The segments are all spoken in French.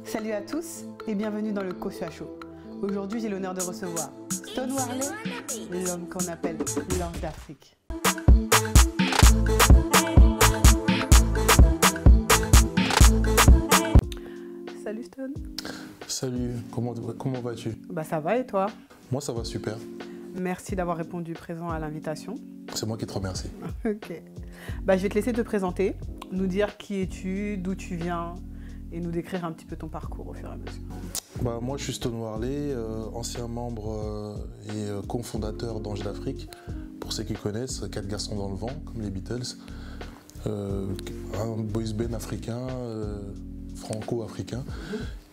Salut à tous et bienvenue dans le Kosua Show. Aujourd'hui, j'ai l'honneur de recevoir Stone Warley, l'homme qu'on appelle l'ange d'Afrique. Salut Stone. Salut, comment vas-tu? Bah ça va et toi? Moi ça va super. Merci d'avoir répondu présent à l'invitation. C'est moi qui te remercie. Ok. Bah, je vais te laisser te présenter, nous dire qui es-tu, d'où tu viens et nous décrire un petit peu ton parcours au fur et à mesure. Bah, moi je suis Stone Warley, ancien membre et cofondateur d'Ange d'Afrique. Pour ceux qui connaissent, 4 garçons dans le vent, comme les Beatles. Un boys band africain, franco-africain,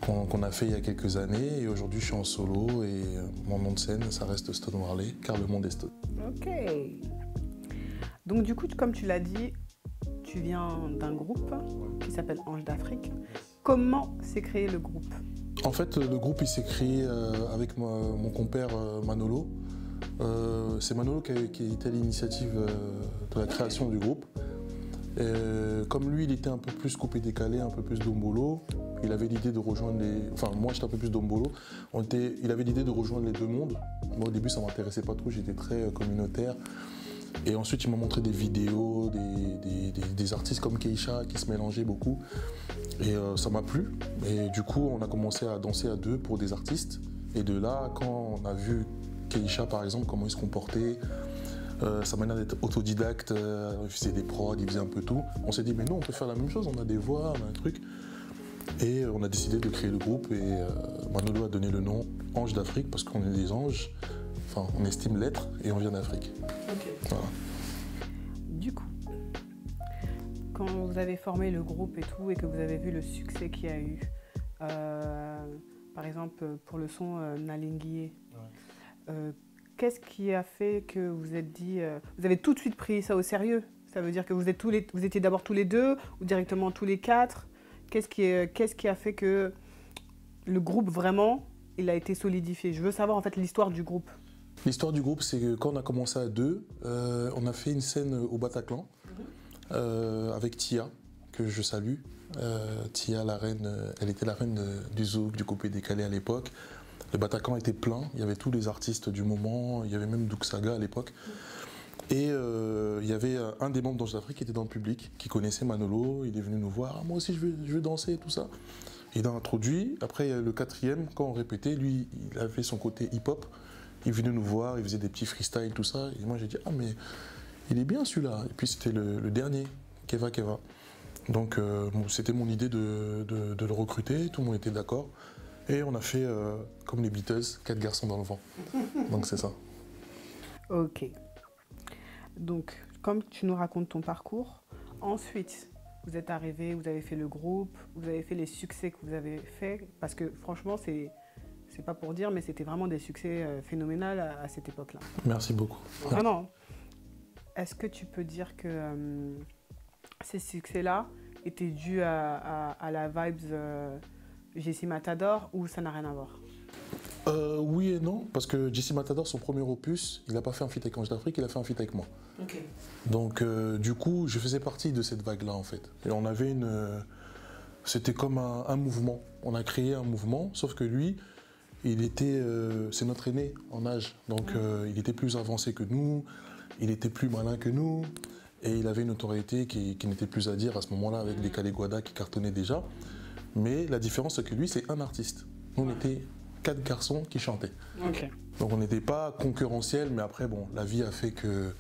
qu'on a fait il y a quelques années. Et aujourd'hui je suis en solo et mon nom de scène ça reste Stone Warley, car le monde est Stone. Ok. Donc du coup, comme tu l'as dit, tu viens d'un groupe qui s'appelle Ange d'Afrique. Comment s'est créé le groupe? En fait, le groupe il s'est créé avec mon compère Manolo. C'est Manolo qui était à l'initiative de la création du groupe. Comme lui, il était un peu plus coupé-décalé, un peu plus dombolo, il avait l'idée de rejoindre les... Enfin, moi, j'étais un peu plus dombolo. Il avait l'idée de rejoindre les deux mondes. Moi, au début, ça ne m'intéressait pas trop, j'étais très communautaire. Et ensuite, il m'a montré des vidéos, des artistes comme Keisha qui se mélangeaient beaucoup. Et ça m'a plu. Et du coup, on a commencé à danser à deux pour des artistes. Et de là, quand on a vu Keisha, par exemple, comment il se comportait, sa manière d'être autodidacte, il faisait des prods, il faisait un peu tout. On s'est dit, mais non, on peut faire la même chose, on a des voix, on a un truc. Et on a décidé de créer le groupe et Manolo a donné le nom Ange d'Afrique parce qu'on est des anges, enfin on estime l'être et on vient d'Afrique. Ok. Voilà. Du coup, quand vous avez formé le groupe et tout et que vous avez vu le succès qu'il y a eu, par exemple pour le son Nalinguié, qu'est-ce qui a fait que vous êtes dit, vous avez tout de suite pris ça au sérieux? Ça veut dire que vous étiez d'abord tous les deux ou directement tous les quatre? Qu'est-ce qui a fait que le groupe vraiment, il a été solidifié? Je veux savoir en fait l'histoire du groupe. L'histoire du groupe, c'est que quand on a commencé à deux, on a fait une scène au Bataclan avec Tia, que je salue. Tia, la reine, elle était la reine du zouk, du coupé-décalé à l'époque. Le Bataclan était plein, il y avait tous les artistes du moment, il y avait même Douk Saga à l'époque. Et il y avait un des membres d'Ange d'Afrique qui était dans le public, qui connaissait Manolo, il est venu nous voir, ah, moi aussi je veux danser et tout ça. Il a introduit, après le quatrième, quand on répétait, lui il avait son côté hip-hop, il venait nous voir, il faisait des petits freestyles, tout ça, et moi j'ai dit, ah mais il est bien celui-là. Et puis c'était le dernier, Keva Keva. Donc c'était mon idée de le recruter, tout le monde était d'accord. Et on a fait comme les Beatles, 4 garçons dans le vent. Donc c'est ça. Ok. Donc, comme tu nous racontes ton parcours, ensuite, vous êtes arrivé, vous avez fait le groupe, vous avez fait les succès que vous avez fait, parce que franchement, c'est pas pour dire, mais c'était vraiment des succès phénoménaux à cette époque-là. Merci beaucoup. Vraiment. Est-ce que tu peux dire que ces succès-là étaient dus à la vibes Jessie Matador ou ça n'a rien à voir? Oui et non, parce que Jessie Matador, son premier opus, il n'a pas fait un feat avec Ange d'Afrique, il a fait un feat avec moi. Okay. Donc du coup, je faisais partie de cette vague-là en fait. Et on avait c'était comme un mouvement. On a créé un mouvement, sauf que lui, c'est notre aîné en âge. Donc il était plus avancé que nous, il était plus malin que nous, et il avait une autorité qui n'était plus à dire à ce moment-là avec les Kaleguada qui cartonnaient déjà. Mais la différence, c'est que lui, c'est un artiste. Nous, on était 4 garçons qui chantaient. Okay. Donc on n'était pas concurrentiels, mais après, bon, la vie a fait que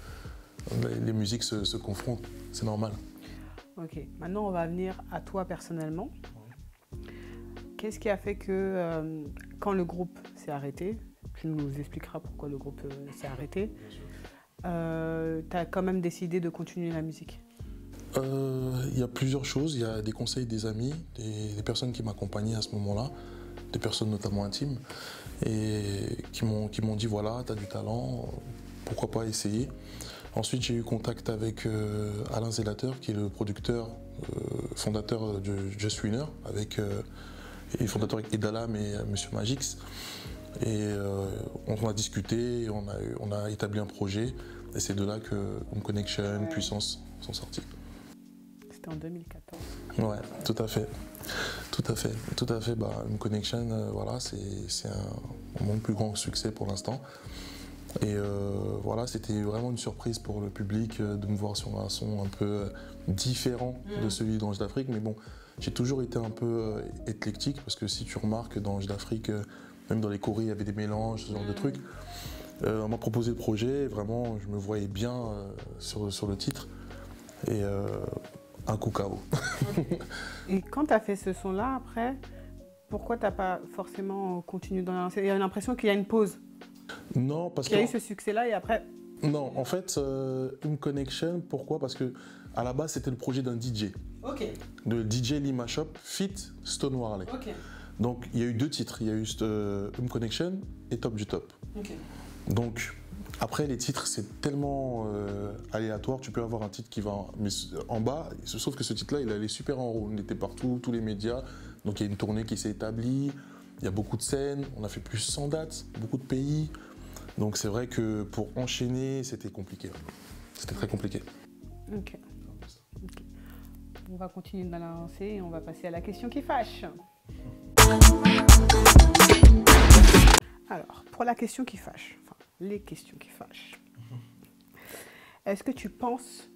les musiques se confrontent, c'est normal. Ok, maintenant on va venir à toi personnellement. Qu'est-ce qui a fait que quand le groupe s'est arrêté, tu nous expliqueras pourquoi le groupe s'est arrêté, tu as quand même décidé de continuer la musique? Il y a plusieurs choses, il y a des conseils des amis, des personnes qui m'accompagnaient à ce moment-là, des personnes notamment intimes, et qui m'ont dit voilà, tu as du talent, pourquoi pas essayer. Ensuite j'ai eu contact avec Alain Zelateur qui est le producteur, fondateur de Just Winner, et fondateur avec Edalam et Monsieur Magix. Et on a discuté, on a établi un projet, et c'est de là que Home Connection, Puissance sont sortis. C'était en 2014. Ouais, tout à fait. Tout à fait, tout à fait. Bah, une connection, voilà, c'est mon plus grand succès pour l'instant. Et voilà, c'était vraiment une surprise pour le public de me voir sur un son un peu différent de celui d'Ange d'Afrique. Mais bon, j'ai toujours été un peu éclectique parce que si tu remarques dans Ange d'Afrique, même dans les choris, il y avait des mélanges, ce genre de trucs. On m'a proposé le projet, vraiment, je me voyais bien sur le titre. Et un coup KO. Et quand tu as fait ce son-là, après, pourquoi tu n'as pas forcément continué dans la... Il y a l'impression qu'il y a une pause. Non, parce qu'il y a eu ce succès-là et après... Non, en fait, une connection, pourquoi? Parce que à la base, c'était le projet d'un DJ. Ok. De DJ Lee Mashup fit Stone Warley. Ok. Donc, il y a eu 2 titres. Il y a eu une connection et Top du Top. Ok. Donc, après, les titres, c'est tellement aléatoire. Tu peux avoir un titre qui va en bas, sauf que ce titre-là, il allait super en haut. On était partout, tous les médias. Donc, il y a une tournée qui s'est établie. Il y a beaucoup de scènes. On a fait plus de 100 dates, beaucoup de pays. Donc, c'est vrai que pour enchaîner, c'était compliqué. C'était très compliqué. Ok. On va continuer dans la lancée et on va passer à la question qui fâche. Alors, pour la question qui fâche, enfin, les questions qui fâchent, est-ce que tu penses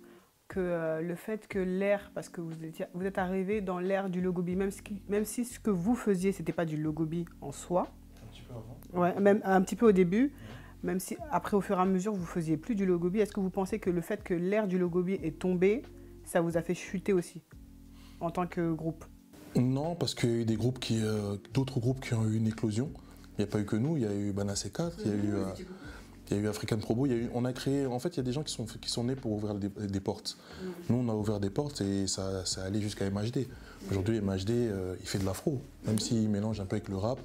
que le fait que l'ère, parce que vous êtes arrivé dans l'ère du logobi, même si ce que vous faisiez, c'était pas du logobi en soi, Un petit peu avant. Ouais, même un petit peu au début, même si après, au fur et à mesure, vous faisiez plus du logobi, est-ce que vous pensez que le fait que l'ère du logobi est tombée, ça vous a fait chuter aussi, en tant que groupe? Non, parce qu'il y a eu d'autres groupes qui ont eu une éclosion. Il n'y a pas eu que nous, il y a eu Bana C4, il y a eu African Probo, on a créé, en fait il y a des gens qui sont nés pour ouvrir des portes. Nous on a ouvert des portes et ça allait jusqu'à MHD. Aujourd'hui MHD il fait de l'afro, même s'il mélange un peu avec le rap.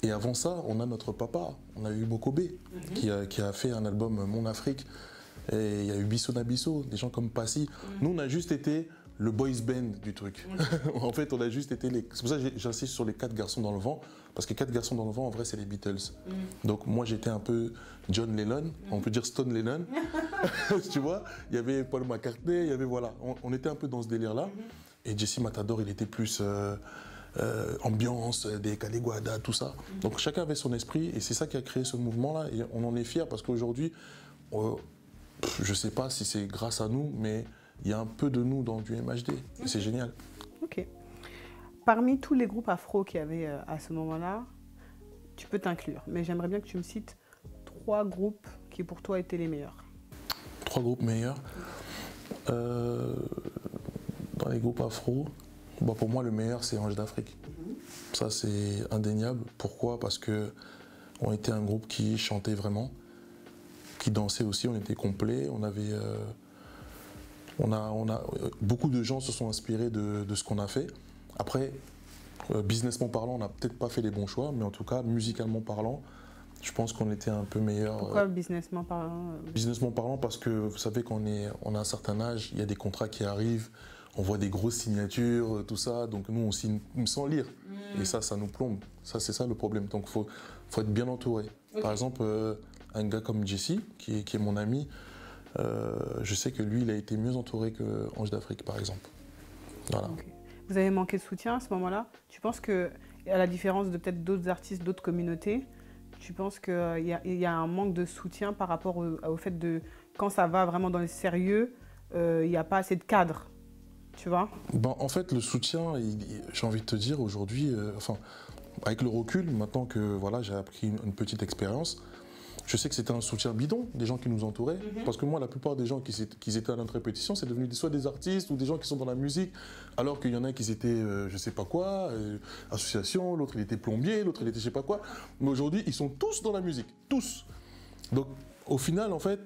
Et avant ça, on a notre papa, on a eu Mokobé qui a fait un album Mon Afrique. Et il y a eu Bisso Nabisso, des gens comme Passy. Nous on a juste été le boys band du truc. En fait, on a juste été les... C'est pour ça que j'insiste sur les 4 garçons dans le vent, parce que 4 garçons dans le vent, en vrai, c'est les Beatles. Donc moi, j'étais un peu John Lennon, on peut dire Stone Lennon. Tu vois, il y avait Paul McCartney, il y avait, voilà, on était un peu dans ce délire-là. Et Jesse Matador, il était plus ambiance, des Kaliguada, tout ça. Donc chacun avait son esprit, et c'est ça qui a créé ce mouvement-là. Et on en est fiers, parce qu'aujourd'hui, je sais pas si c'est grâce à nous, mais il y a un peu de nous dans du MHD. Et c'est génial. Ok. Parmi tous les groupes afro qu'il y avait à ce moment-là, tu peux t'inclure. Mais j'aimerais bien que tu me cites 3 groupes qui pour toi étaient les meilleurs. 3 groupes meilleurs. Dans les groupes afro, bah pour moi le meilleur c'est Ange d'Afrique. Ça c'est indéniable. Pourquoi? Parce qu'on était un groupe qui chantait vraiment, qui dansait aussi, on était complet, on avait... beaucoup de gens se sont inspirés de ce qu'on a fait. Après, businessment parlant, on n'a peut-être pas fait les bons choix, mais en tout cas, musicalement parlant, je pense qu'on était un peu meilleur. Pourquoi businessment parlant Businessment parlant, parce que vous savez qu'on a un certain âge, il y a des contrats qui arrivent, on voit des grosses signatures, tout ça, donc nous on signe sans lire. Et ça nous plombe. Ça, c'est ça le problème. Donc il faut être bien entouré. Okay. Par exemple, un gars comme Jesse, qui est mon ami, je sais que lui, il a été mieux entouré que Ange d'Afrique, par exemple. Voilà. Okay. Vous avez manqué de soutien à ce moment-là? Tu penses que, à la différence de peut-être d'autres artistes, d'autres communautés, tu penses qu'il y a un manque de soutien par rapport au fait de, quand ça va vraiment dans le sérieux, il n'y a pas assez de cadre, tu vois? Ben, en fait, le soutien, j'ai envie de te dire aujourd'hui, enfin, avec le recul, maintenant que voilà, j'ai appris une petite expérience, je sais que c'était un soutien bidon, des gens qui nous entouraient. Parce que moi, la plupart des gens qui étaient à notre répétition, c'est devenu soit des artistes ou des gens qui sont dans la musique, alors qu'il y en a qui étaient, je sais pas quoi, association, l'autre il était plombier, l'autre il était je sais pas quoi. Mais aujourd'hui, ils sont tous dans la musique, tous. Donc, au final, en fait,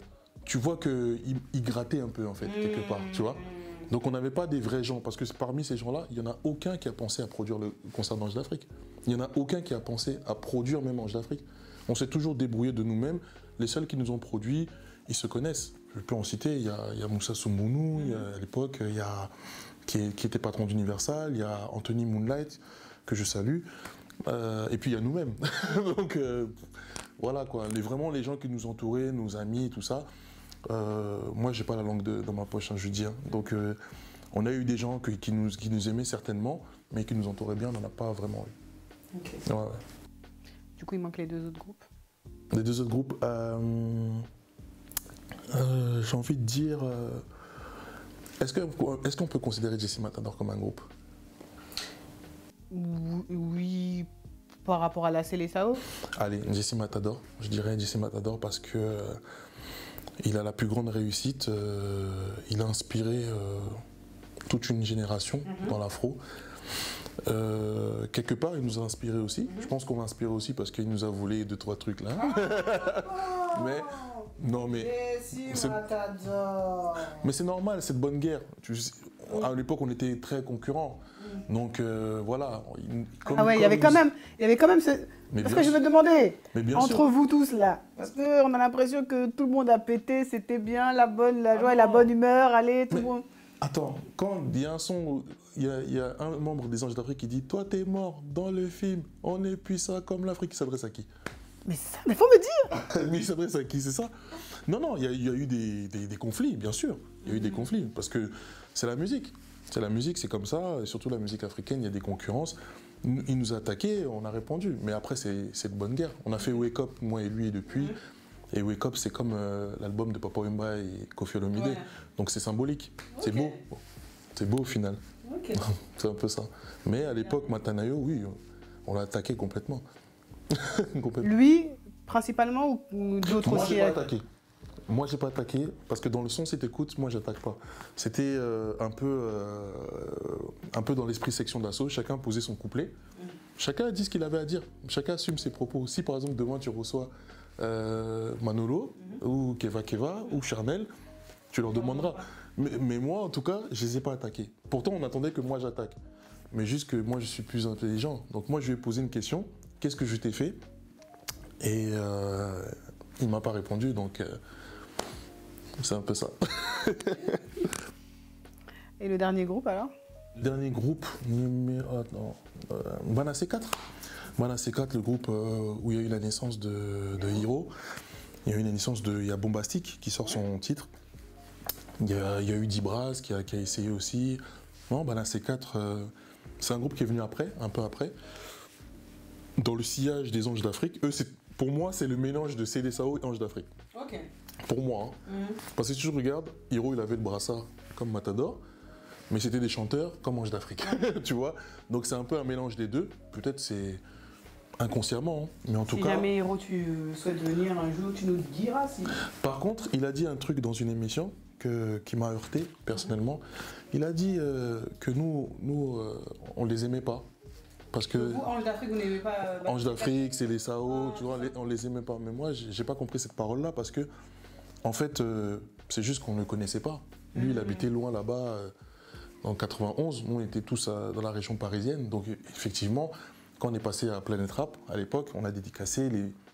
tu vois qu'ils grattaient un peu, en fait, quelque part, tu vois. Donc, on n'avait pas des vrais gens, parce que parmi ces gens-là, il n'y en a aucun qui a pensé à produire le concert d'Ange d'Afrique. Il n'y en a aucun qui a pensé à produire même Ange d'Afrique. On s'est toujours débrouillé de nous-mêmes. Les seuls qui nous ont produits, ils se connaissent. Je peux en citer, il y a Moussa Soumounou, à l'époque, qui était patron d'Universal, il y a Anthony Moonlight, que je salue, et puis il y a nous-mêmes. Donc voilà quoi, vraiment les gens qui nous entouraient, nos amis, tout ça. Moi, j'ai pas la langue dans ma poche, hein, je dis. Hein. Donc On a eu des gens qui nous aimaient certainement, mais qui nous entouraient bien, on n'en a pas vraiment eu. Ok. Ouais, ouais. Du coup, il manque les deux autres groupes. Les deux autres groupes, j'ai envie de dire, est-ce qu'on peut considérer Jesse Matador comme un groupe? Oui, par rapport à la Seleção. Allez, Jesse Matador, je dirais Jesse Matador parce que il a la plus grande réussite, il a inspiré toute une génération dans l'afro. Quelque part, il nous a inspiré aussi. Je pense qu'on l'a inspiré aussi parce qu'il nous a volé 2-3 trucs là. Mais non, mais c'est normal, c'est de bonne guerre. À l'époque, on était très concurrents. Donc voilà. Ah ouais, il y avait quand même ce... Parce que je me demandais, entre vous tous là, parce qu'on a l'impression que tout le monde a pété, c'était bien, la joie et la bonne humeur, allez, tout le monde... Attends, quand il y a un son, il y a un membre des Anges d'Afrique qui dit « Toi, t'es mort dans le film, on est puissant comme l'Afrique », il s'adresse à qui? Mais ça, il faut me dire. Mais il s'adresse à qui, c'est ça? Non, il y a eu des conflits, bien sûr. Il y a eu des conflits, parce que c'est la musique. C'est la musique, c'est comme ça, et surtout la musique africaine, il y a des concurrences. Il nous a attaqués, on a répondu. Mais après, c'est de bonne guerre. On a fait Wake Up, moi et lui, depuis. Et Wake Up, c'est comme l'album de Papa Wemba et Koffi Olomide. Ouais. Donc c'est symbolique. Okay. C'est beau. C'est beau au final. Okay. C'est un peu ça. Mais à l'époque, Matanayo, oui, on l'a attaqué complètement. Complètement. Lui, principalement, ou d'autres aussi? Moi, j'ai pas attaqué. Moi, j'ai pas attaqué, parce que dans le son, si t'écoutes, moi, j'attaque pas. C'était un peu dans l'esprit section d'assaut. Chacun posait son couplet. Chacun a dit ce qu'il avait à dire. Chacun assume ses propos. Si, par exemple, demain, tu reçois Manolo, ou Keva, ou Charnel, tu leur demanderas. Mais moi, en tout cas, je les ai pas attaqués. Pourtant, on attendait que moi, j'attaque. Mais juste que moi, je suis plus intelligent. Donc moi, je lui ai posé une question. Qu'est-ce que je t'ai fait? Et il m'a pas répondu, donc c'est un peu ça. Et le dernier groupe, alors? Le dernier groupe, Bana C4. Bana C4, le groupe où il y a eu la naissance de Hiro. Il y a eu la naissance il y a Bombastic qui sort son titre. Il y a eu Dibraz qui a essayé aussi. Non, Bana C4, c'est un groupe qui est venu après, un peu après. Dans le sillage des Anges d'Afrique, pour moi, c'est le mélange de Seleção et Anges d'Afrique. Ok. Pour moi. Hein. Parce que si tu regardes, Hiro, il avait le brassard comme Matador, mais c'était des chanteurs comme Anges d'Afrique. Tu vois? Donc c'est un peu un mélange des deux. Peut-être c'est inconsciemment, hein. Mais en tout cas... Si jamais, Hiro, tu souhaites venir un jour, tu nous diras si... Par contre, il a dit un truc dans une émission qui m'a heurté, personnellement. Il a dit que nous on les aimait pas. Parce que vous, Ange d'Afrique, vous n'aimez pas... Ange d'Afrique, Seleção, tu vois, on les aimait pas. Mais moi, j'ai pas compris cette parole-là parce que, en fait, c'est juste qu'on ne le connaissait pas. Lui, il habitait loin là-bas, en 91. Nous, on était tous dans la région parisienne. Donc, effectivement, quand on est passé à Planète Rap, à l'époque, on a dédicacé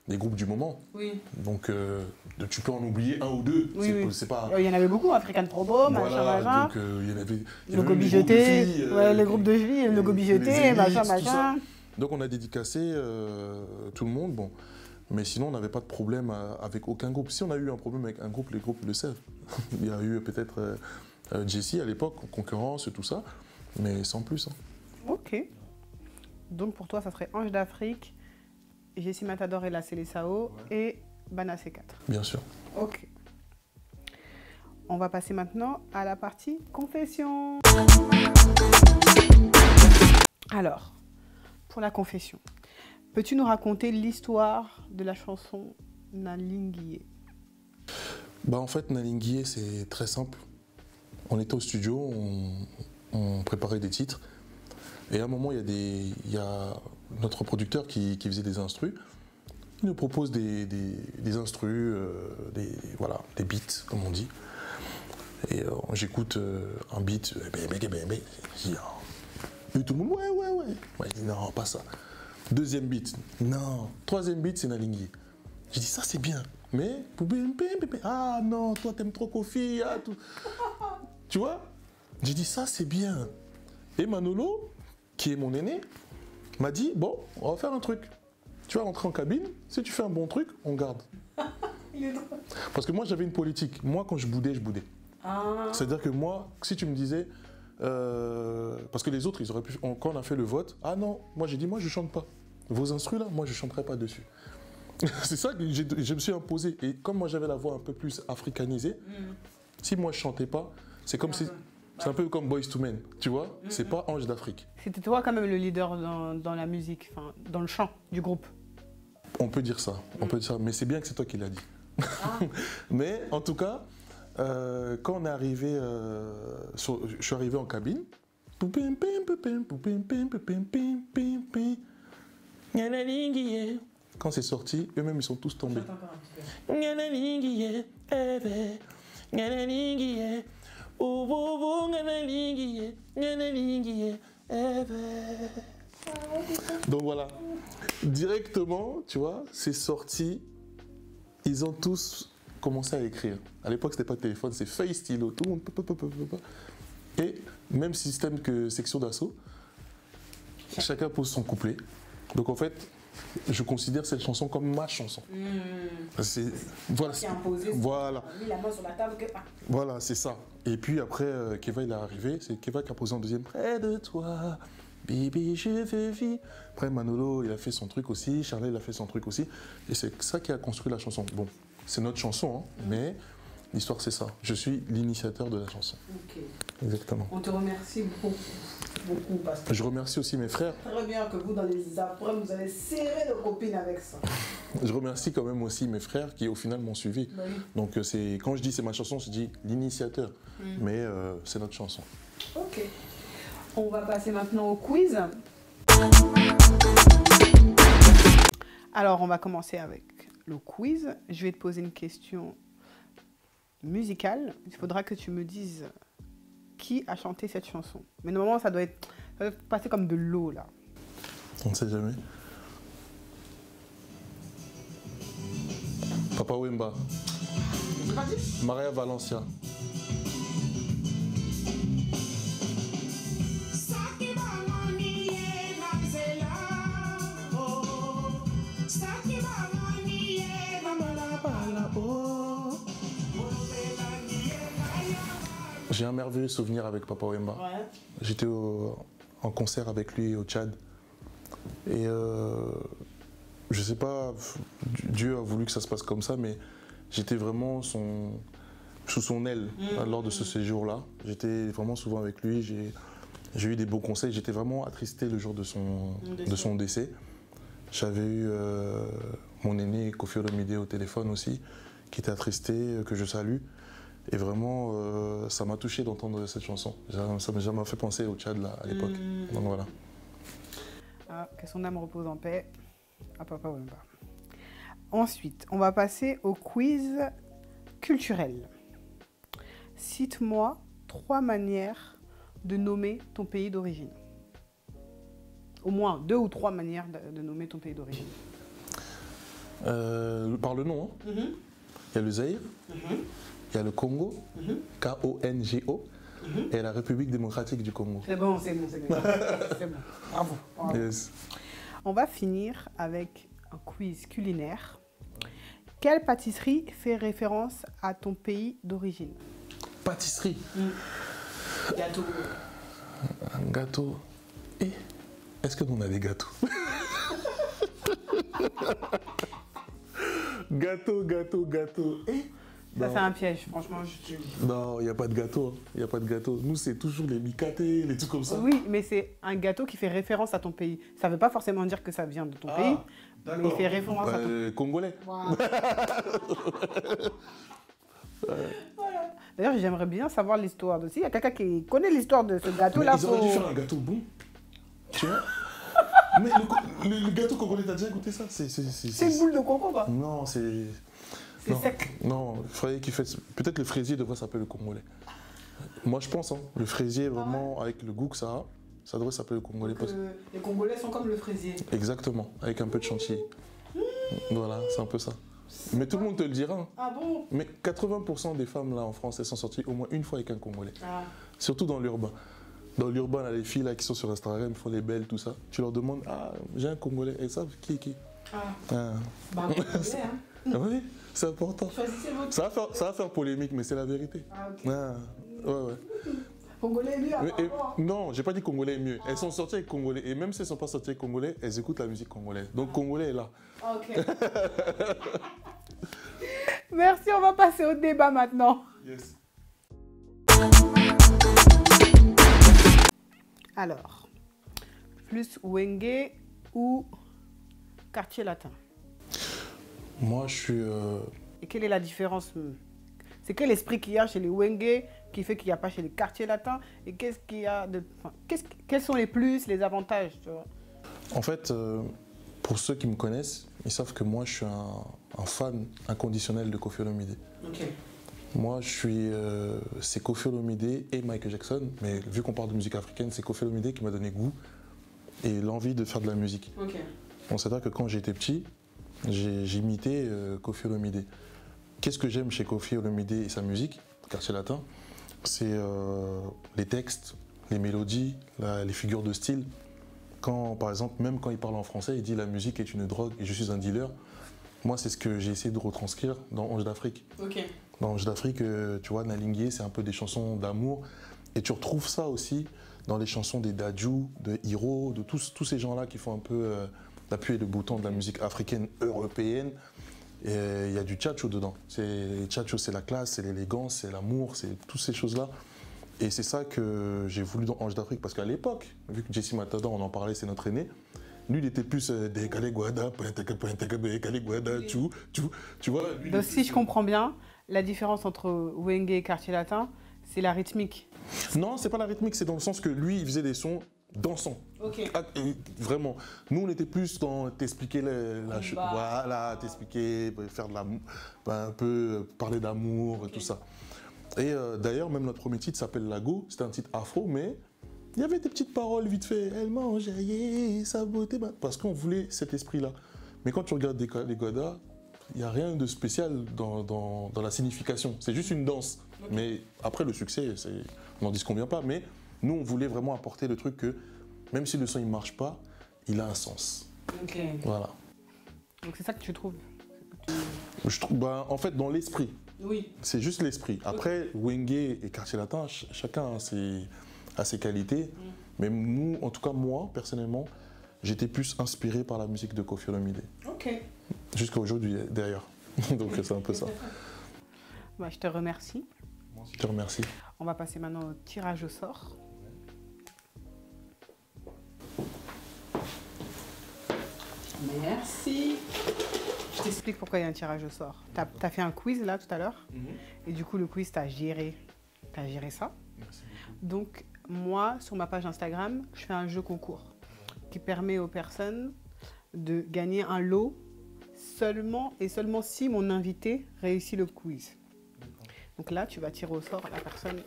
les groupes du moment. Oui. Donc, tu peux en oublier un ou deux. Oui, c'est pas... Il y en avait beaucoup, African Probo, machin. Donc, il y en avait... Logo Bijeté, les groupes de filles, Logo Bijeté, machin. Donc, on a dédicacé tout le monde. Bon. Mais sinon, on n'avait pas de problème avec aucun groupe. Si on a eu un problème avec un groupe, les groupes le savent. Il y a eu peut-être Jesse à l'époque, concurrence, tout ça. Mais sans plus. Hein. Ok. Donc, pour toi, ça serait Ange d'Afrique, Jesse Matador et la Seleção, et Bana C4. Bien sûr. Ok. On va passer maintenant à la partie confession. Alors, pour la confession, peux-tu nous raconter l'histoire de la chanson Nalinguié? En fait, Nalinguié, c'est très simple. On était au studio, on préparait des titres. Et à un moment, il y a notre producteur qui faisait des instrus. Il nous propose des instrus, des beats, comme on dit. Et j'écoute un beat, je dis, et tout le monde, ouais. Il dit, non, pas ça. Deuxième beat, non. Troisième beat, c'est Nalinguié. J'ai dit, ça c'est bien. Mais, ah non, toi t'aimes trop Kofi. Ah, tout. Tu vois? J'ai dit, ça c'est bien. Et Manolo, qui est mon aîné, m'a dit, bon, on va faire un truc. Tu vas rentrer en cabine, si tu fais un bon truc, on garde. Parce que moi, j'avais une politique. Moi, quand je boudais, je boudais. Ah. C'est-à-dire que moi, si tu me disais, parce que les autres, ils auraient pu, quand on a fait le vote, ah non, moi j'ai dit, moi je chante pas. Vos instrus là, moi je chanterai pas dessus. C'est ça que je me suis imposé. Et comme moi j'avais la voix un peu plus africanisée, si moi je chantais pas, c'est comme si... C'est un peu comme Boyz II Men, tu vois, c'est pas Ange d'Afrique. C'était toi quand même le leader dans la musique, enfin, dans le chant du groupe. On peut dire ça, mais c'est bien que c'est toi qui l'as dit. Ah. Mais en tout cas, quand on est arrivé, je suis arrivé en cabine. Quand c'est sorti, eux-mêmes ils sont tous tombés. Donc voilà, directement, tu vois, c'est sorti. Ils ont tous commencé à écrire. À l'époque, c'était pas de téléphone, c'est feuille stylo, tout le monde. Et même système que section d'assaut, chacun pose son couplet. Donc en fait, je considère cette chanson comme ma chanson. Voilà, voilà. La main sur la table, voilà, c'est ça. Et puis après, Keva il est arrivé, c'est Keva qui a posé en deuxième. Près de toi, baby, je veux vivre. Après Manolo, il a fait son truc aussi, Charlie, il a fait son truc aussi. Et c'est ça qui a construit la chanson. Bon, c'est notre chanson, hein, mais l'histoire c'est ça. Je suis l'initiateur de la chanson. Okay. Exactement. On te remercie beaucoup. Parce que je remercie aussi mes frères. Très bien que vous, dans les après, vous allez serrer de copines avec ça. Je remercie quand même aussi mes frères qui, au final, m'ont suivi. Oui. Donc, quand je dis c'est ma chanson, je dis l'initiateur. Mais c'est notre chanson. Ok. On va passer maintenant au quiz. Alors, on va commencer avec le quiz. Je vais te poser une question musicale. Il faudra que tu me dises qui a chanté cette chanson. Mais normalement, ça doit passer comme de l'eau, là. On ne sait jamais. Papa Wemba. Maria Valencia. J'ai un merveilleux souvenir avec Papa Wemba. Ouais. J'étais en concert avec lui au Tchad. Et je sais pas, Dieu a voulu que ça se passe comme ça, mais j'étais vraiment sous son aile lors de ce séjour-là. J'étais vraiment souvent avec lui, j'ai eu des beaux conseils. J'étais vraiment attristé le jour de son décès. J'avais eu mon aîné Kofi Olomide au téléphone aussi, qui était attristé, que je salue. Et vraiment, ça m'a touché d'entendre cette chanson. Ça m'a fait penser au Tchad là, à l'époque. Donc voilà. Ah, que son âme repose en paix à Papa Wemba. Ensuite, on va passer au quiz culturel. Cite-moi 3 manières de nommer ton pays d'origine. Au moins 2 ou 3 manières de nommer ton pays d'origine. Par le nom, hein. Il y a le Zaïre. Il y a le Congo, K-O-N-G-O, et la République démocratique du Congo. C'est bon, c'est bon. C'est bon. Bravo. Yes. On va finir avec un quiz culinaire. Quelle pâtisserie fait référence à ton pays d'origine? Pâtisserie. Gâteau. Un gâteau. Est-ce que nous on a des gâteaux? Gâteau. Ça, c'est un piège, franchement. Non, il n'y a pas de gâteau. Il y a pas de gâteau. Nous, c'est toujours les micatés, les trucs comme ça. Oui, mais c'est un gâteau qui fait référence à ton pays. Ça ne veut pas forcément dire que ça vient de ton pays, mais il fait référence à ton pays. Congolais. Voilà. Voilà. D'ailleurs, j'aimerais bien savoir l'histoire de... Il y a quelqu'un qui connaît l'histoire de ce gâteau-là. Ils auraient dû faire un gâteau bon. Tu vois? Mais le gâteau congolais, t'as déjà goûté ça? C'est une boule de coco, quoi. Non, c'est... C'est sec. Non, il faudrait qu'il fasse... Peut-être le fraisier devrait s'appeler le congolais. Moi, je pense, hein, le fraisier, vraiment, avec le goût que ça devrait s'appeler le congolais. Les Congolais sont comme le fraisier. Exactement, avec un peu de chantilly. Voilà, c'est un peu ça. Mais tout le monde te le dira. Hein. Ah bon? Mais 80% des femmes, là, en France, elles sont sorties au moins une fois avec un Congolais. Ah. Surtout dans l'urbain. Dans l'urbain, les filles là, qui sont sur Instagram, font les belles, tout ça. Tu leur demandes, ah, j'ai un Congolais. Et ça, qui? Ah. Bah, un Congolais, hein. Oui, c'est important. Choisissez votre... Ça va faire polémique, mais c'est la vérité. Ah, ok. Ouais. Congolais est mieux, apparemment. Non, j'ai pas dit Congolais est mieux. Elles sont sorties avec Congolais. Et même si elles sont pas sorties avec Congolais, elles écoutent la musique congolaise. Donc Congolais est là. Ok. Merci, on va passer au débat maintenant. Yes. Alors, plus Wenge ou quartier latin? Moi, je suis... Et quelle est la différence? C'est quel esprit qu'il y a chez les Wenge qui fait qu'il n'y a pas chez les quartiers latins? Et qu'est-ce qu'il y a de... Enfin, quels sont les plus, les avantages, tu vois? En fait, pour ceux qui me connaissent, ils savent que moi, je suis un fan inconditionnel de Koffi Olomide. Ok. Moi, je suis... c'est Koffi Olomide et Michael Jackson. Mais vu qu'on parle de musique africaine, c'est Koffi Olomide qui m'a donné goût et l'envie de faire de la musique. Ok. Donc, c'est-à-dire que quand j'étais petit, j'imitais Koffi Olomide. Qu'est-ce que j'aime chez Koffi Olomide et sa musique, Quartier Latin? C'est les textes, les mélodies, les figures de style. Quand, par exemple, même quand il parle en français, il dit la musique est une drogue et je suis un dealer. Moi, c'est ce que j'ai essayé de retranscrire dans Ange d'Afrique. Ok. Dans Ange d'Afrique, tu vois, Nalingué, c'est un peu des chansons d'amour. Et tu retrouves ça aussi dans les chansons des Dadju, de Hiro, de tous ces gens-là qui font un peu l'appui et le bouton de la musique africaine européenne. Et il y a du tchatcho dedans. Tchatcho, c'est la classe, c'est l'élégance, c'est l'amour, c'est toutes ces choses-là. Et c'est ça que j'ai voulu dans Ange d'Afrique, parce qu'à l'époque, vu que Jesse Matador, on en parlait, c'est notre aîné, lui, il était plus des Kalegwada, Kalegwada, tu vois. Donc, si je comprends bien, la différence entre Wenge et quartier latin, c'est la rythmique. Non, c'est pas la rythmique, c'est dans le sens que lui, il faisait des sons dansants. Ok. Ah, vraiment. Nous, on était plus dans t'expliquer la chose. Voilà, t'expliquer, faire de l'amour, un peu parler d'amour et tout ça. Et d'ailleurs, même notre premier titre s'appelle Lago. C'était un titre afro, mais il y avait des petites paroles vite fait. Elle mangeait sa beauté. Parce qu'on voulait cet esprit-là. Mais quand tu regardes les Goda, il n'y a rien de spécial dans la signification. C'est juste une danse. Okay. Mais après, le succès, on n'en disconvient pas. Mais nous, on voulait vraiment apporter le truc que même si le son ne marche pas, il a un sens. Ok. Voilà. Donc c'est ça que tu trouves? Je trouve, en fait, dans l'esprit. Oui. C'est juste l'esprit. Après, Wenge et Quartier Latin, chacun a ses qualités. Mais nous, en tout cas moi, personnellement, j'étais plus inspiré par la musique de Koffi Olomide. Ok. Jusqu'à aujourd'hui, d'ailleurs. Donc c'est un peu ça. Bah, je te remercie. Moi aussi, je te remercie. On va passer maintenant au tirage au sort. Merci. Je t'explique pourquoi il y a un tirage au sort. Tu as fait un quiz là tout à l'heure. Et du coup, le quiz, tu as géré ça. Merci beaucoup. Donc, moi, sur ma page Instagram, je fais un jeu concours qui permet aux personnes de gagner un lot seulement si mon invité réussit le quiz. Donc là, tu vas tirer au sort la personne.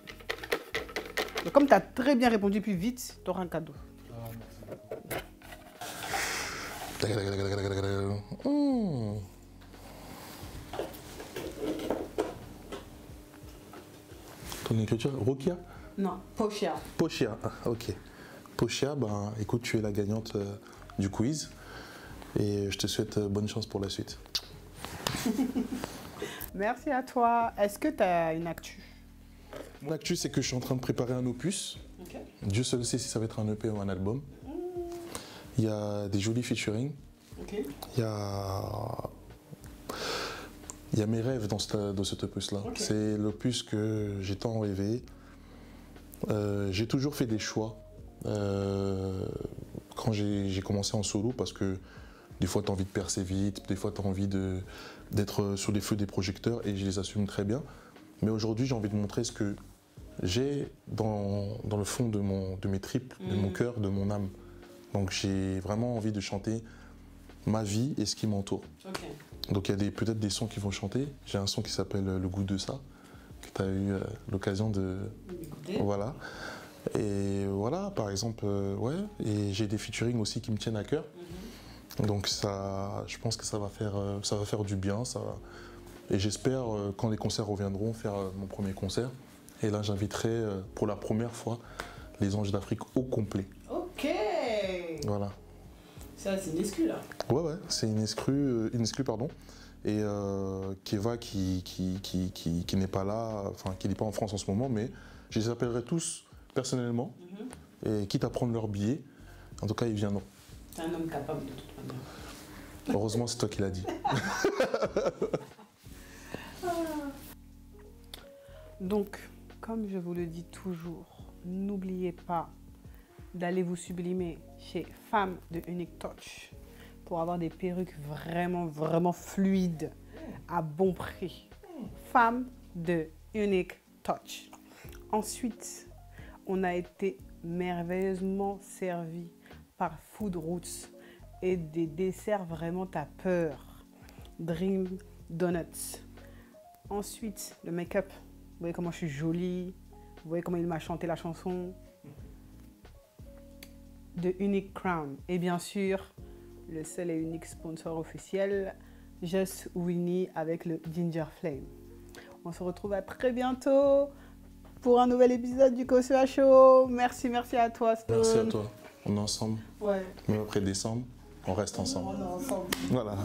Et comme tu as très bien répondu plus vite, tu auras un cadeau. Ah, merci beaucoup. Ton écriture, Rokia? Non, Pochia. Pochia, ok. Pochia, écoute, tu es la gagnante du quiz et je te souhaite bonne chance pour la suite. Merci à toi. Est-ce que tu as une actu? Mon actu, c'est que je suis en train de préparer un opus. Okay. Dieu seul sait si ça va être un EP ou un album. Il y a des jolis featuring. Okay. Il y a mes rêves dans cet opus-là. Okay. C'est l'opus que j'ai tant rêvé. J'ai toujours fait des choix quand j'ai commencé en solo parce que des fois tu as envie de percer vite, des fois tu as envie d'être sur les feux des projecteurs et je les assume très bien. Mais aujourd'hui j'ai envie de montrer ce que j'ai dans le fond de mes tripes, de mon cœur, de mon âme. Donc j'ai vraiment envie de chanter ma vie et ce qui m'entoure. Okay. Donc il y a peut-être des sons qui vont chanter. J'ai un son qui s'appelle Le goût de ça, que tu as eu l'occasion de... Voilà. Et voilà, par exemple, ouais. Et j'ai des featuring aussi qui me tiennent à cœur. Donc ça, je pense que ça va faire du bien. Et j'espère, quand les concerts reviendront, faire mon premier concert. Et là, j'inviterai pour la première fois les Anges d'Afrique au complet. Ok. Voilà. Ça, c'est une exclue, là. Ouais, c'est une exclue, pardon. Et Keva qui n'est pas là, enfin qui n'est pas en France en ce moment, mais je les appellerai tous personnellement. Et quitte à prendre leur billet, en tout cas, ils viendront. C'est un homme capable de toute manière. Heureusement, c'est toi qui l'as dit. Donc, comme je vous le dis toujours, n'oubliez pas d'aller vous sublimer chez Femmes de Unique Touch pour avoir des perruques vraiment, vraiment fluides à bon prix. Femmes de Unique Touch. Ensuite, on a été merveilleusement servi par Food Roots et des desserts vraiment à peur. Dream Donuts. Ensuite, le make-up. Vous voyez comment je suis jolie. Vous voyez comment il m'a chanté la chanson. De Unique Crown. Et bien sûr, le seul et unique sponsor officiel, Just Winnie avec le Ginger Flame. On se retrouve à très bientôt pour un nouvel épisode du Kosua Show. Merci à toi, Stone. Merci à toi. On est ensemble. Ouais. Même après décembre, on reste ensemble. On est ensemble. Voilà.